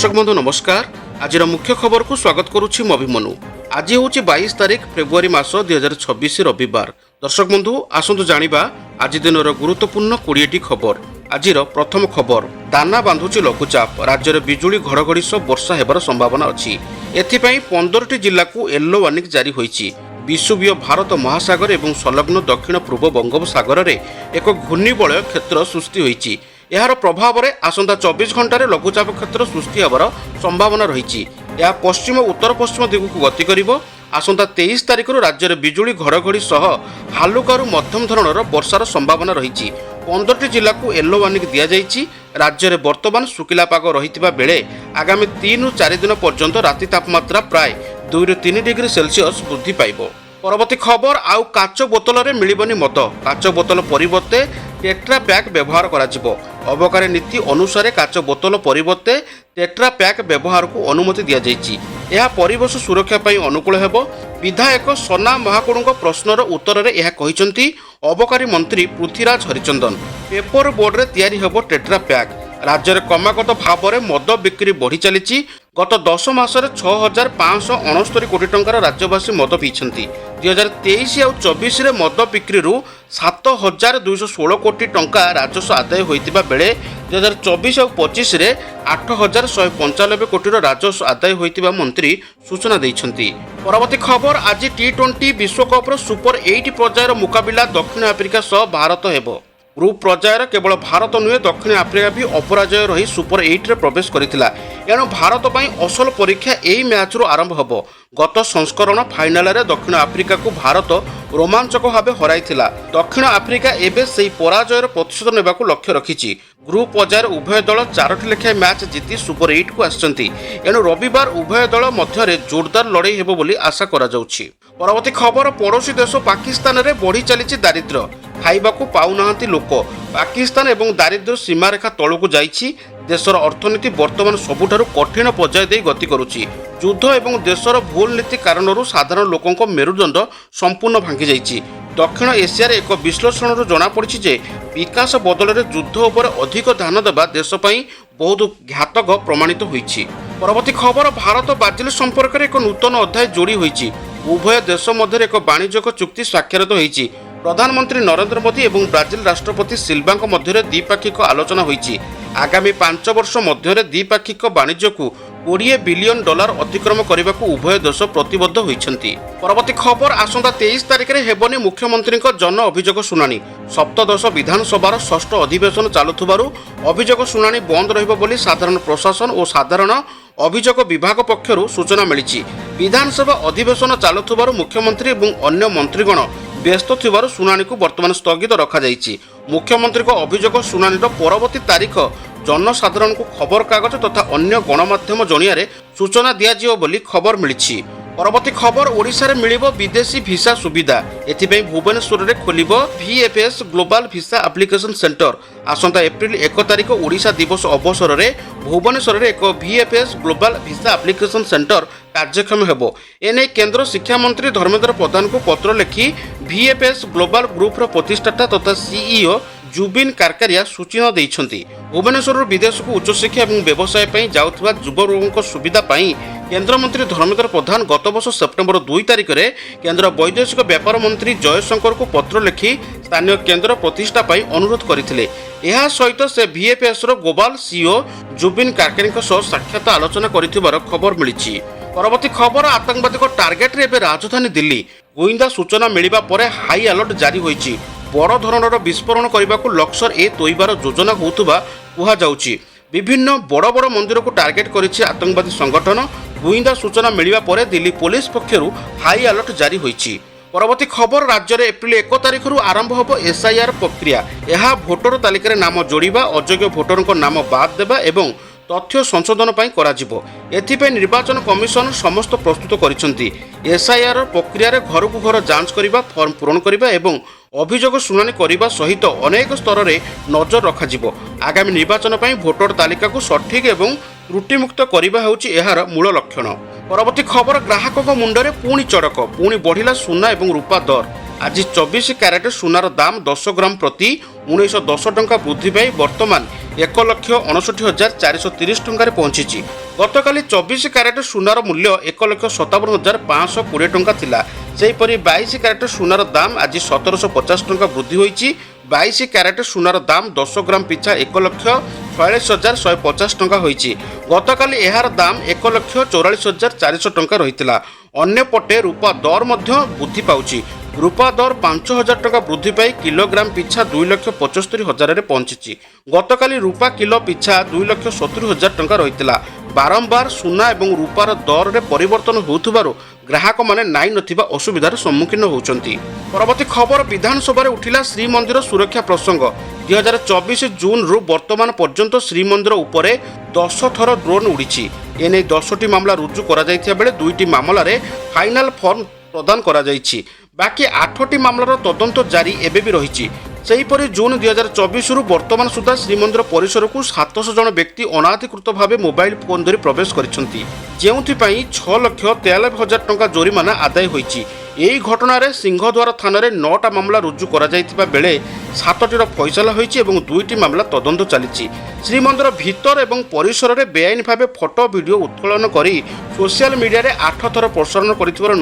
दर्शक बंधु नमस्कार। आज मुख्य खबर को स्वागत करुछि मभिमनु। आज हूँ 22 तारीख फेब्रुआरी मास 2026 रविवार। दर्शक बंधु आसतु जानिबा आज दिन गुरुत्वपूर्ण 20टी खबर। आज प्रथम खबर, दाना बांधुची लघुचाप, राज्य में बिजुली घड़घड़ी सह वर्षा हेबार संभावना अछि। एथिपाई 15टी जिला को येलो वार्निंग जारी होईछि। विषुवीय भारत महासागर एवं संलग्न दक्षिण पूर्व बंगोपसागर में एक घूर्णिबलय क्षेत्र सृष्टि होईछि। यार प्रभाव में आसंता 24 घंटे लघुचाप क्षेत्र सृष्टि होबार संभावना रही। यह पश्चिम उत्तर पश्चिम दिग को गति करिबो। आसंता 23 तारीख राज्य में बिजुली घड़घड़ी सह हालुकारू मध्यम धरणर वर्षार संभावना रही। 15टी जिला को येलो वार्निंग दि जाइछि। राज्य में वर्तमान सुखिला पाग रही बेले आगामी 3 ରୁ 4 दिन पर्यंत राति तापमात्रा प्राय 2 ରୁ 3 डिग्री सेल्सियस वृद्धि पाइब। परवर्ती खबर, आउ काच बोतल रे मिलिबनी मद। काच बोतल परिवर्ते टेट्रा पैक व्यवहार कराजिबो। अबकारी नीति अनुसार काच बोतल परिवर्ते टेट्रा पैक व्यवहार को अनुमति दिया जाइछि। यह परिवेश सुरक्षा पई अनुकूल हेबो। विधायक सना महाकुड़ो प्रश्नर उत्तर में यह कहिसंती अबकारी मंत्री पृथ्वीराज हरिचंदन। पेपर बोर्ड रे तैयारी हेबो टेट्रा पैक। राज्य में क्रमागत भाव में मद बिक्री बढ़ी चली। गत 10 मासरे 6,569 कोटी टंकार राज्यवासी मद पीछंती। 2023 और 24 रे मद बिक्री 7,216 कोटी टंका राजस्व आदाय होइतिबा बेले 2024 और 25 रे 8,195 कोटी राजस्व आदाय होइतिबा मंत्री सूचना दैछंती। परवर्ती खबर, आज T20 विश्वकप सुपर 8 पर्यायर मुकाबिला दक्षिण आफ्रिका सह भारत हेबो। ग्रुप पर्यायर केवल भारत नुहे दक्षिण आफ्रिका भी अपराजय रही सुपर 8 रे प्रवेश करथिला। एणु भारत पई असल परीक्षा एही मैच रु आरंभ होबो। गत संस्करण फाइनाल रे दक्षिण आफ्रिका को भारत रोमांचक भाव हराइथिला। दक्षिण आफ्रिका एबे सेही पराजयर प्रतिशोध नेबाकू लक्ष्य रखिछि। ग्रुप पर्यायर उभय दल 4टी लेखाएं मैच जीति सुपर 8 को आछंती। एणु रविवार उभय दल मध्य जोरदार लड़ाई हेबो बोली आशा करा जाउछि। परवर्ती खबर, पड़ोशी देश पाकिस्तान रे बढ़ी चलीछि दारिद्र्य। खाइबाकू पाउनाहांती लोक। पाकिस्तान एवं दारिद्र्य सीमारेखा तलू जाइछि। देशर अर्थनीति वर्तमान सबुठारु कठिन पर्याय दे गति करुछि। युद्ध एवं देशर भूल नीति कारणरू साधारण लोकंक मेरुदंड संपूर्ण भांगी जाइछि। दक्षिण एशिया एक विश्लेषण जना पड़ी जे विकास बदल में युद्ध उपर अधिक ध्यान देवा देश पई बहुत घातक प्रमाणित होइछि। परवर्ती खबर, भारत ब्राजिल संपर्क में एक नूतन अध्याय जोड़ी होइछि। उभय देश मध्य एक वाणिज्यिक चुक्ति स्वाक्षरित होइछि। प्रधानमंत्री नरेंद्र मोदी एवं ब्राजिल राष्ट्रपति सिल्वांक मध्य द्विपाक्षिक आलोचना होइछि। आगामी 5 वर्ष मध्य द्विपाक्षिक वाणिज्य को $20 बिलियन अतिक्रम करने को उभय देश प्रतिबद्ध होइछंती। परवर्ती खबर, आसंता 23 तारीख में हेबनी मुख्यमंत्री जन अभियोग शुणाणी। सप्तदश विधानसभार 6ठ अधिवेशन चालुथिबारु अभियोग शुणाणी बंद रहिबो बोली साधारण प्रशासन और साधारण अभियोग विभाग पक्षरु सूचना मिलिछि। विधानसभा अधिवेशन चालुथिबारु मुख्यमंत्री एवं अन्य मंत्रीगण व्यस्त थिबारु शुणाणी को वर्तमान स्थगित रखा जाइछि। मुख्यमंत्री को अभियोग शुणाणीर परवर्ती तारीख जनसाधारण को खबर कागज तथा अन्य गणमाध्यम जरिया सूचना दियाजिव बोली खबर मिलिछि। परवर्ती खबर, ओडिशा रे मिलिबो विदेशी भिसा सुविधा। एथिपई भुवनेश्वर रे खोलिबो VFS global visa application centre. आसंता एप्रिल 1 तारीख ओडिशा दिवस अवसर में भुवनेश्वर रे एक VFS global visa application centre कार्यक्षम हेबो। एने केंद्र शिक्षा मंत्री धर्मेंद्र प्रधान को पत्र लिखि VFS ग्लोबल ग्रुप रो प्रतिष्ठाता तथा CEO जुबिन कारकारिया सूचना दैछंती। भुवनेश्वर विदेश को उच्चशिक्षा और व्यवसाय पई जाउथबा युवकों सुविधा पई केंद्र मंत्री धर्मेंद्र प्रधान गत वर्ष सेप्टेम्बर 2 तारीख में केंद्र वैदेशिक व्यापार मंत्री जयशंकर को पत्र लिखि स्थानीय केंद्र प्रतिष्ठा पई अनुरोध करथिले। एहा सहित से VFS रो ग्लोबल CEO जुबिन कारकारिया सह साक्षात आलोचना करिथिबार खबर मिलिछि। परवर्ती खबर, आतंकवादी को टार्गेट रे राजधानी दिल्ली। गोइंदा सूचना मिलिबा परे हाई अलर्ट जारी होइछि। बड़ धरणर विस्फोरण करने को लक्ष्य ए तोइबार योजना होउथबा कुहा जाउछि। विभिन्न बड़ बड़ मंदिर को टार्गेट करिछि आतंकवादी संगठन। गोइंदा सूचना मिलिबा परे दिल्ली पुलिस पक्षरु हाई अलर्ट जारी होइछि। परवर्ती खबर, राज्य में एप्रिल 1 तारीख आरंभ होब SIR प्रक्रिया। यह भोटर तालिका रे नाम जोड़िबा, अयोग्य भोटरଙ୍କ नाम बाद देबा एवं तथ्य संशोधन पर कराजिबो। एथिपई निर्वाचन कमिशन समस्त प्रस्तुत करिसंती। SIR प्रक्रिया रे घर को घर जांच करिबा, फॉर्म पूरण करिबा एवं अभियोग शुणाणी करने सहित अनेक स्तर में नजर रखाजिबो। आगामी निर्वाचन पर भोटर तालिका को सठिक एवं त्रुटिमुक्त करने हेउछि एहार मूल लक्षण। परवर्ती खबर, ग्राहकों मुंडरे पुणी चड़क, पुणी बढ़िला सुना एवं रूपा दर। आज 24 क्यारेट सुनार दाम 10 ग्राम प्रति 1910 टंका वृद्धि पाई वर्तमान 1,59,430 टंका पहुंची। गतकाली 24 क्यारेट सुनार मूल्य 1,57,520 टंका थिला। सेहीपरि 22 क्यारेट सुनार दाम आज 1,750 टंका वृद्धि होईछि। 22 क्यारेट सुनार दाम 10 ग्राम पिछा 1,46,150 टंका होईछि। गतकाली एहार दाम 1,44,400 टंका रहितिला। अन्यपटे रूपा दर मध्य वृद्धि पाउछि। रूपा दर 5,000 टंका वृद्धि पाई किलोग्राम पिछा 2,75,000 पहुंची। गतकाली रूपा किलो पिछा 2,70,000 टंका रहितिला। बारंबार सुना एवं रूपार दर रे परिवर्तन होउथबारो ग्राहक माने नाई नथिबा असुविधार सम्मुखीन होउचंती। परवर्ती खबर विधानसभा उठिला श्रीमंदिर सुरक्षा प्रसंग। 2024 जून रु वर्तमान पर्यंत श्रीमंदिर उपरे 10 थर ड्रोन उड़ीछि। एने 10टी मामला रुजु करा जाइथिया बेले 2टी मामला रे फाइनल फॉर्म प्रदान करा जाइछि। बाकी 8टी मामलार तदंत जारी एबे भी रहिछि। सेहीपरि जून 2024 रु वर्तमान सुधा श्रीमंदिर परिसर को 700 जन व्यक्ति अनाधिकृत भाव मोबाइल फोन धरी प्रवेश करिसेंती, जेउथिपाई 6,93,000 टंका जोरिमाना आदाय होईछि। एही घटनारे सिंहद्वार थानारे 9टा मामला रुजु करा जाइथिबा बेले 7टीर फैसला होईछि एवं 2टी मामला तदंत चलिछि। श्रीमंदिर भीतर एवं परिसर रे बेआईन भावे फोटो वीडियो उत्तोलन करी सोशल मीडिया रे 8 थर प्रसारण करिथिबार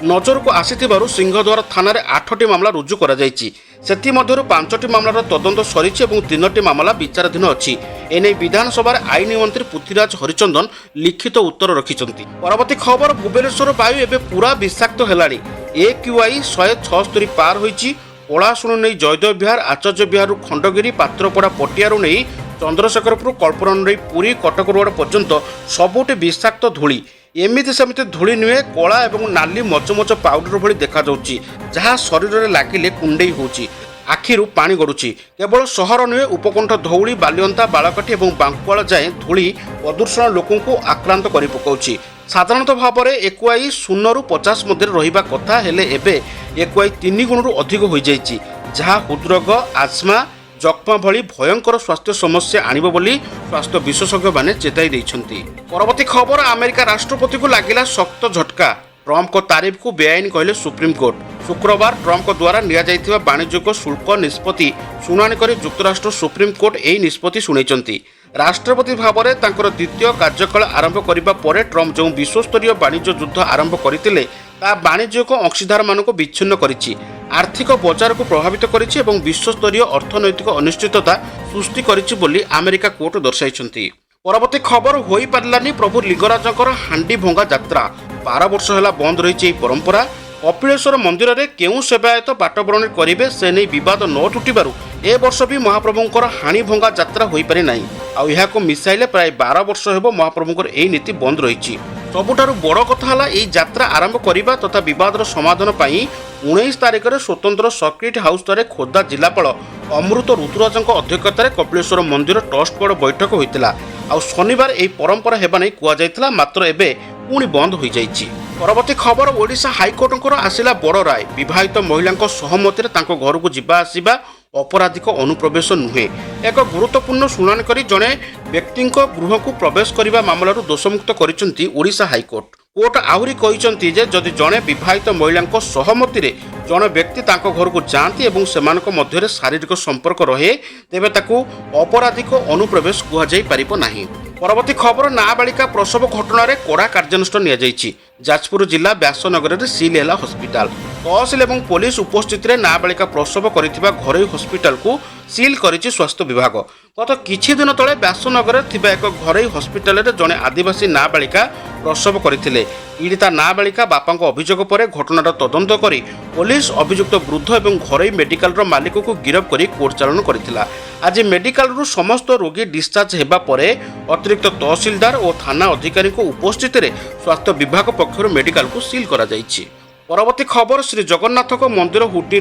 नजर को आसीथिबारु सिंहद्वार थानारे 8टी मामला रुजु करा जाइछि। सेथि मध्यरु 5टी मामलार तदंत सरिछि एवं 3टी मामला विचाराधीन अछि। एने विधानसभा आईन मंत्री पृथ्वीराज हरिचंदन लिखित उत्तर रखिछंती। परवर्ती खबर भुवनेश्वर वायु एबे पूरा विषाक्त हेलाणी। AQI 176 पार होईछि। पलाशुण नहीं जयदेव विहार, आचार्य विहार खंडगिरी, पात्रपड़ा पटियारू नहीं चंद्रशेखरपुर, कल्पना नहीं पुरी, कटक रोड पर्यंत सबुठी विषाक्त धूली। एमिति सेमिति धूली नुहे, कला एवं नाली मचमच पाउडर भली देखा जाउछि, जहाँ शरीर में लागिले कुंडेई होउछि, आखिरु पानी गड़ुछि। केवल सहर नुहे, उपकंठ धौली, बालियंता, बालकाठी और बांकुआल जाए धूली प्रदूषण लोकंकु आक्रांत करि पकाउछि। साधारणतः भाव में AQI 0 रु 50 मध्य रहिबा कथा हेले एबे AQI 3 गुणरू अधिक हो जाइछि, जहाँ हृदरोग, आस्मा, जक्मा भली भयंकर स्वास्थ्य समस्या आणिबो बोली स्वास्थ्य विशेषज्ञ माने चेताई दैछंती। परवर्ती खबर अमेरिका राष्ट्रपति को लागिला शक्त झटका। ट्रम्प को तारीफ को बेआईन कहले सुप्रीम कोर्ट। शुक्रवार ट्रम्प द्वारा निया जाइथिबा वाणिज्यिक शुल्क निष्पत्ति शुणाणी करी युक्तराष्ट्र सुप्रीम कोर्ट एही निष्पत्ति शुणाइछंती। राष्ट्रपति भाव में तांकर द्वितीय कार्यकाल आरंभ करने पर ट्रम्प जो विश्वस्तरीय वाणिज्य युद्ध आरंभ करते वाणिज्यिक अंशीदार मानक विच्छिन्न करिछि, आर्थिक बजार को प्रभावित करिछि एवं विश्वस्तरीय अर्थनैतिक अनिश्चितता सृष्टि करिछि बोली अमेरिका कोर्ट दर्शाइछंती। परवर्ती खबर होई पारलानी प्रभु लिंगराजंकर हांडी भंगा यात्रा। 12 वर्ष है बंद रही परंपरा। कपिलेश्वर मंदिर में केउं सेवायत बाटबरणी करेंगे से नहीं बद न तुटार ए वर्ष भी महाप्रभुंकर हाणी भंगा यात्रा हो पारि नाही। आउ मिसाइले प्राय 12 वर्ष हो महाप्रभुंकर यही नीति बंद रही। सबुठारु बड़ कथा है यह यात्रा आरंभ करने तथा बदर समाधान पर 19 तारिख में स्वतंत्र सर्किट हाउस खोर्धा जिलापाल अमृत ऋतुराज अध्यक्षतार कपिलेश्वर मंदिर ट्रस्ट बोर्ड बैठक होता। आउ शनिवार यह परंपरा हेबा नहीं कुआ मात्र एबे पुणी बंद हो जाइछि। परवर्ती खबर ओडिशा हाईकोर्टंकर आसिला बड़ राय। विवाहित महिला सहमति घर को जीवा आसिबा अपराधिक अनुप्रवेश नुहे। एक गुरुत्वपूर्ण शुणाणी करी जड़े व्यक्ति गृह को प्रवेश करने मामलू दोषमुक्त करिसेंती ओडिशा हाईकोर्ट। कोर्ट आहरी कहिसेंती जे जदि जड़े विवाहित महिला सहमति जड़े व्यक्ति तांको घर को जाती और सेमानक मध्य शारीरिक संपर्क रहे तेबे ताकू अपराधिक अनुप्रवेश कुहाଯାଇ पारिबो नाही। परवर्ती खबर नाबालिका प्रसव घटना कड़ा कार्यानुष्ठान नियाଯାଇଛି। जाजपुर जिला व्यासनगर में सिल है हस्पिटाल। तहसिल और पुलिस उपस्थित नाबालिका प्रसव करिथिबा घरोई हस्पिटाल को सिल करिछि स्वास्थ्य विभाग। गत किछि दिन तले व्यासनगर थिबा एक घरोई हस्पिटाल रे जड़े आदिवासी नाबालिका प्रसव करथिले। पीड़िता नाबालिका बापांक अभियोग पर घटनार तदंत करी पुलिस अभियुक्त वृद्ध और घरोई मेडिकल मालिक को गिरफ्त कर कोर्ट चालाण करथिला। आज मेडिकल समस्त रोगी डिस्चार्ज हेबा परे अतिरिक्त तहसिलदार और थाना अधिकारी उपस्थित स्वास्थ्य विभाग पक्षर मेडिकल को सील करा जाइछि। परवर्ती खबर श्री जगन्नाथ मंदिर हुटी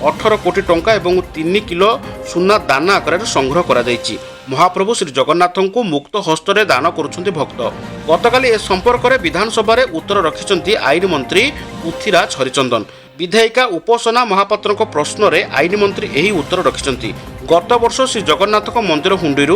18 कोटी टंका और 3 किलो सुना दाना आकार संग्रह करा जाइछि। महाप्रभु श्री जगन्नाथ को मुक्त हस्तर दान करुछन्ति भक्त। गतकाली ए संपर्क में विधानसभा उत्तर रखिछन्ति आईन मंत्री पृथ्वीराज हरिचंदन। विधायिका उपासना महापात्र प्रश्न में आईन मंत्री यही उत्तर रखिछन्ति। गत वर्ष श्री जगन्नाथ मंदिर हुंडी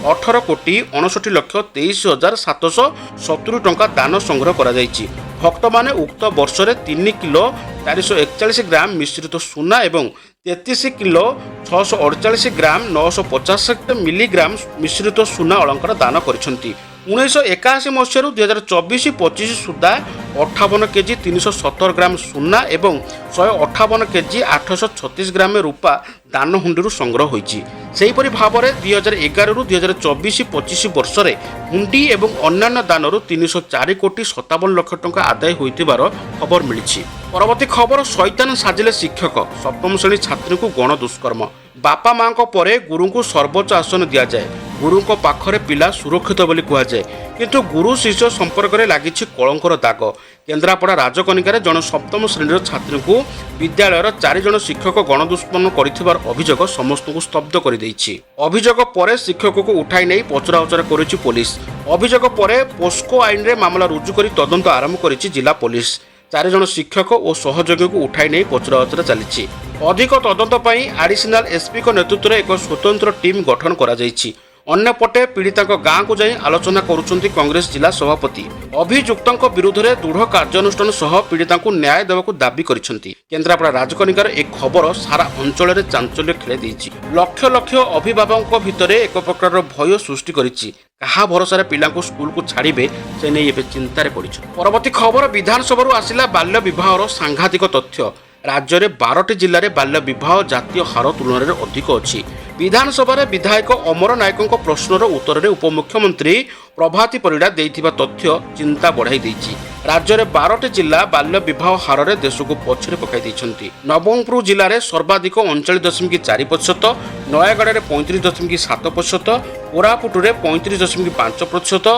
18 कोटी 59,23,770 टंका दान संग्रह करा जाइछि। भक्त माने उक्त वर्ष में 3 किलो 441 ग्राम मिश्रित सुना और 33 किलो 648 ग्राम 950 मिलीग्राम मिश्रित सुना अलंकार दान करिसेंति। 1981 ମସିହାରୁ 2024-25 ସୁଦ୍ଧା 58 କେଜି 317 ଗ୍ରାମ ସୁନା ଏବଂ 158 କେଜି 836 ଗ୍ରାମ ରୂପା ଦାନ ହୁଣ୍ଡିରୁ ସଂଗ୍ରହ ହୋଇଛି। ସେହିପରି ଭାବରେ 2011ରୁ 2024-25 ବର୍ଷରେ ହୁଣ୍ଡି ଏବଂ ଅନ୍ୟାନ୍ୟ ଦାନରୁ 304 କୋଟି 57 ଲକ୍ଷ ଟଙ୍କା ଆଦାୟ ହୋଇଥିବାର ଖବର ମିଳିଛି। ପରବର୍ତ୍ତୀ ଖବର, ଶୈତାନ ସାଜିଲେ ଶିକ୍ଷକ, ସପ୍ତମ ଶ୍ରେଣୀ ଛାତ୍ରୀଙ୍କୁ ଗଣ ଦୁଷ୍କର୍ମ। ବାପା ମାଙ୍କ ପରେ ଗୁରୁଙ୍କୁ ସର୍ବୋଚ୍ଚ ଆସନ ଦିଆଯାଏ। ଗୁରୁଙ୍କ ପାଖରେ ପିଲା ସୁରକ୍ଷିତ ବୋଲି କୁହାଯାଏ, କିନ୍ତୁ ଗୁରୁ ଶିଷ୍ୟ ସମ୍ପର୍କରେ ଲାଗିଛି କଳଙ୍କର ଦାଗ। କେନ୍ଦ୍ରାପଡ଼ା ରାଜକନିକାରେ ଜଣେ ସପ୍ତମ ଶ୍ରେଣୀର ଛାତ୍ରୀଙ୍କୁ ବିଦ୍ୟାଳୟର 4 ଜଣ ଶିକ୍ଷକ ଗଣଦୁଷ୍କର୍ମ କରିଥିବାର ଅଭିଯୋଗ ସମସ୍ତଙ୍କୁ ସ୍ତବ୍ଧ କରିଦେଇଛି। ଅଭିଯୋଗ ପରେ ଶିକ୍ଷକକୁ ଉଠାଇ ନେଇ ପଚରାଉଚରା କରିଛି ପୋଲିସ। ଅଭିଯୋଗ ପରେ ପୋସ୍କୋ ଆଇନରେ ମାମଲା ରୁଜୁ କରି ତଦନ୍ତ ଆରମ୍ଭ କରିଛି ଜିଲ୍ଲା ପୋଲିସ। 4 ଜଣ ଶିକ୍ଷକ ଓ ସହଯୋଗୀଙ୍କୁ ଉଠାଇ ନେଇ ପଚରାଉଚରା ଚାଲିଛି। ଅଧିକ ତଦନ୍ତ ପାଇଁ ଆଡିସନାଲ ଏସ୍ପିଙ୍କ ନେତୃତ୍ୱରେ ଏକ ସ୍ୱତନ୍ତ୍ର ଟିମ୍ ଗଠନ କରାଯାଇଛି। ଅନ୍ୟପଟେ ପୀଡ଼ିତାଙ୍କ ଗାଁକୁ ଯାଇ ଆଲୋଚନା କରୁଛନ୍ତି କଂଗ୍ରେସ ଜିଲ୍ଲା ସଭାପତି। ଅଭିଯୁକ୍ତଙ୍କ ବିରୁଦ୍ଧରେ ଦୃଢ଼ କାର୍ଯ୍ୟାନୁଷ୍ଠାନ ସହ ପୀଡ଼ିତାଙ୍କୁ ନ୍ୟାୟ ଦେବାକୁ ଦାବି କରିଛନ୍ତି। କେନ୍ଦ୍ରାପଡ଼ା ରାଜକନିକାର ଏ ଖବର ସାରା ଅଞ୍ଚଳରେ ଚାଞ୍ଚଲ୍ୟ ଖେଳି ଦେଇଛି। ଲକ୍ଷ ଲକ୍ଷ ଅଭିଭାବକଙ୍କ ଭିତରେ ଏକ ପ୍ରକାରର ଭୟ ସୃଷ୍ଟି କରିଛି। କାହା ଭରସାରେ ପିଲାଙ୍କୁ ସ୍କୁଲକୁ ଛାଡ଼ିବେ, ସେ ନେଇ ଏବେ ଚିନ୍ତାରେ ପଡ଼ିଛନ୍ତି। ପରବର୍ତ୍ତୀ ଖବର, ବିଧାନସଭାରୁ ଆସିଲା ବାଲ୍ୟ ବିବାହର ସାଂଘାତିକ ତଥ୍ୟ। ରାଜ୍ୟରେ 12ଟି ଜିଲ୍ଲାରେ ବାଲ୍ୟ ବିବାହ ଜାତୀୟ ହାର ତୁଳନାରେ ଅଧିକ ଅଛି। ବିଧାନସଭାରେ ବିଧାୟକ ଅମର ନାୟକଙ୍କ ପ୍ରଶ୍ନର ଉତ୍ତରରେ ଉପମୁଖ୍ୟମନ୍ତ୍ରୀ ପ୍ରଭାତୀ ପରିଡ଼ା ଦେଇଥିବା ତଥ୍ୟ ଚିନ୍ତା ବଢ଼ାଇ ଦେଇଛି। ରାଜ୍ୟରେ 12ଟି ଜିଲ୍ଲା ବାଲ୍ୟ ବିବାହ ହାରରେ ଦେଶକୁ ପଛରେ ପକାଇ ଦେଇଛନ୍ତି। ନବରଙ୍ଗପୁର ଜିଲ୍ଲାରେ ସର୍ବାଧିକ 39.4%, ନୟାଗଡ଼ରେ 35.7%, କୋରାପୁଟରେ 35.5%,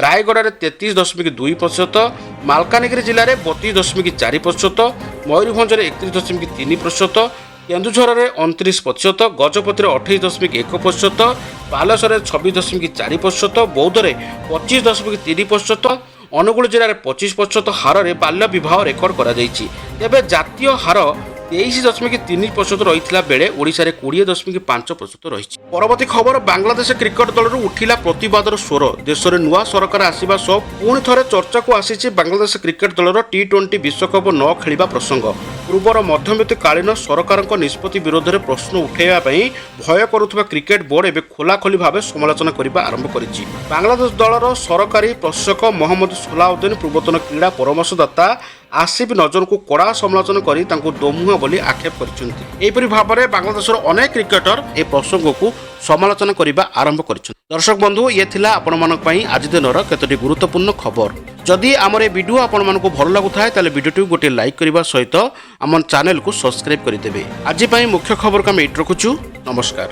ରାୟଗଡ଼ାରେ 33.2%, ମାଲକାନଗିରି ଜିଲ୍ଲାରେ 32.4%, ମୟୂରଭଞ୍ଜରେ 31.3%, କେନ୍ଦୁଝରରେ 29%, ଗଜପତିରେ 28.1%, ବାଲେଶ୍ୱରରେ 26.4%, ବୌଦ୍ଧରେ 25.3%, ଅନୁଗୁଳ ଜିଲ୍ଲାରେ 25% ହାରରେ ବାଲ୍ୟ ବିବାହ ରେକର୍ଡ କରାଯାଇଛି। ତେବେ ଜାତୀୟ ହାର 23.3% ରହିଥିଲା ବେଳେ ଓଡ଼ିଶାରେ 20.5% ରହିଛି। ପରବର୍ତ୍ତୀ ଖବର, ବାଂଲାଦେଶ କ୍ରିକେଟ ଦଳରୁ ଉଠିଲା ପ୍ରତିବାଦର ସ୍ୱର। ଦେଶରେ ନୂଆ ସରକାର ଆସିବା ସହ ପୁଣି ଥରେ ଚର୍ଚ୍ଚାକୁ ଆସିଛି ବାଂଲାଦେଶ କ୍ରିକେଟ ଦଳର T20 ବିଶ୍ୱକପ ନ ଖେଳିବା ପ୍ରସଙ୍ଗ। ପୂର୍ବର ମଧ୍ୟବର୍ତ୍ତୀକାଳୀନ ସରକାରଙ୍କ ନିଷ୍ପତ୍ତି ବିରୋଧରେ ପ୍ରଶ୍ନ ଉଠାଇବା ପାଇଁ ଭୟ କରୁଥିବା କ୍ରିକେଟ ବୋର୍ଡ ଏବେ ଖୋଲାଖୋଲି ଭାବେ ସମାଲୋଚନା କରିବା ଆରମ୍ଭ କରିଛି। ବାଂଲାଦେଶ ଦଳର ସରକାରୀ ପ୍ରଶାସକ ମହମ୍ମଦ ସଲାଉଦ୍ଦିନ ପୂର୍ବତନ କ୍ରୀଡ଼ା ପରାମର୍ଶଦାତା ଆସିଫ ନଜରଙ୍କୁ କଡ଼ା ସମାଲୋଚନା କରି ତାଙ୍କୁ ଦୋମୁହାଁ ବୋଲି ଆକ୍ଷେପ କରିଛନ୍ତି। ଏହିପରି ଭାବରେ ବାଂଲାଦେଶର ଅନେକ କ୍ରିକେଟର ଏ ପ୍ରସଙ୍ଗକୁ ସମାଲୋଚନା କରିବା ଆରମ୍ଭ କରିଛନ୍ତି। ଦର୍ଶକ ବନ୍ଧୁ, ଇଏ ଥିଲା ଆପଣମାନଙ୍କ ପାଇଁ ଆଜି ଦିନର କେତୋଟି ଗୁରୁତ୍ୱପୂର୍ଣ୍ଣ ଖବର। ଯଦି ଆମର ଏ ଭିଡ଼ିଓ ଆପଣମାନଙ୍କୁ ଭଲ ଲାଗୁଥାଏ ତାହେଲେ ଭିଡ଼ିଓଟିକୁ ଗୋଟିଏ ଲାଇକ୍ କରିବା ସହିତ ଆମ ଚ୍ୟାନେଲକୁ ସବସ୍କ୍ରାଇବ୍ କରିଦେବେ। ଆଜି ପାଇଁ ମୁଖ୍ୟ ଖବରକୁ ଆମେ ଏଇଠି ରଖୁଛୁ। ନମସ୍କାର।